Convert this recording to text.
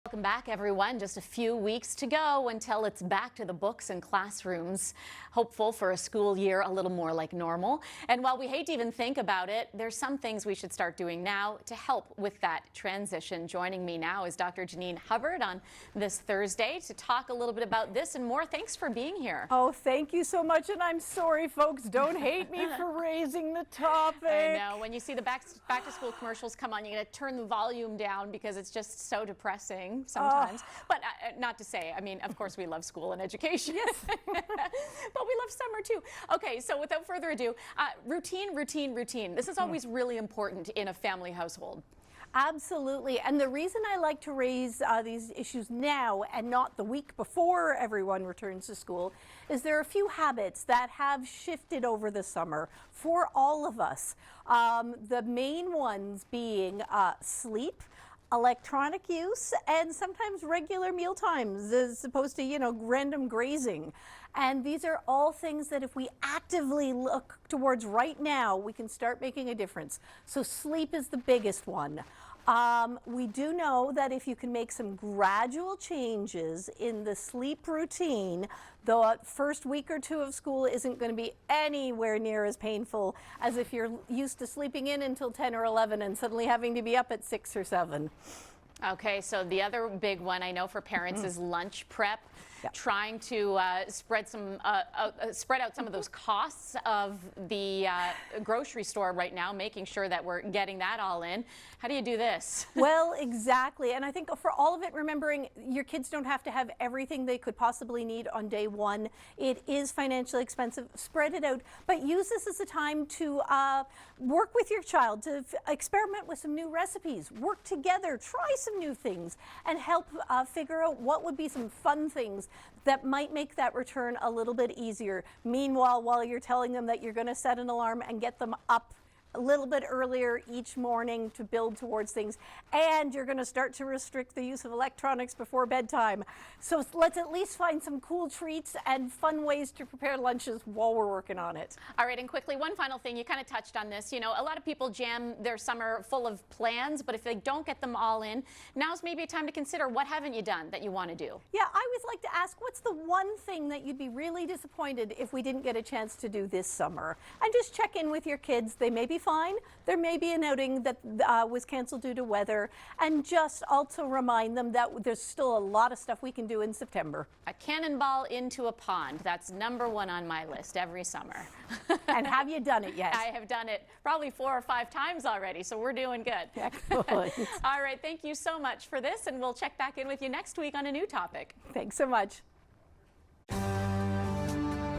Welcome back, everyone. Just a few weeks to go until it's back to the books and classrooms. Hopeful for a school year a little more like normal. And while we hate to even think about it, there's some things we should start doing now to help with that transition. Joining me now is Dr. Janine Hubbard on this Thursday to talk a little bit about this and more. Thanks for being here. Oh, thank you so much. And I'm sorry, folks. Don't hate me for raising the topic. I know. When you see the back to school commercials come on, you got to turn the volume down because it's just so depressing sometimes. But not to say, I mean, of course we love school and education. Yes. But we love summer too. Okay, so without further ado, routine. This is always really important in a family household. Absolutely. And the reason I like to raise these issues now and not the week before everyone returns to school is there are a few habits that have shifted over the summer for all of us. The main ones being sleep, electronic use, and sometimes regular meal times as opposed to, random grazing. And these are all things that if we actively look towards right now, we can start making a difference. So sleep is the biggest one. We do know that if you can make some gradual changes in the sleep routine, the first week or two of school isn't going to be anywhere near as painful as if you're used to sleeping in until 10 or 11 and suddenly having to be up at 6 or 7. Okay, so the other big one I know for parents is lunch prep. Yep. Trying to spread out some of those costs of the grocery store right now, making sure that we're getting that all in. How do you do this? Well, exactly. And I think for all of it, remembering your kids don't have to have everything they could possibly need on day one. It is financially expensive. Spread it out, but use this as a time to work with your child, to experiment with some new recipes, work together, try some new things, and help figure out what would be some fun things that might make that return a little bit easier. Meanwhile, while you're telling them that you're going to set an alarm and get them up a little bit earlier each morning to build towards things, and you're going to start to restrict the use of electronics before bedtime. So let's at least find some cool treats and fun ways to prepare lunches while we're working on it. All right, and quickly, one final thing, you kind of touched on this. A lot of people jam their summer full of plans, but if they don't get them all in, now's maybe a time to consider what haven't you done that you want to do? Yeah, I always like to ask, what's the one thing that you'd be really disappointed if we didn't get a chance to do this summer? And just check in with your kids. They may be fine. There may be an outing that was canceled due to weather, and just also remind them that there's still a lot of stuff we can do in September. A cannonball into a pond. That's #1 on my list every summer. And have you done it yet? I have done it probably 4 or 5 times already, so we're doing good. Excellent. All right, thank you so much for this, and we'll check back in with you next week on a new topic. Thanks so much.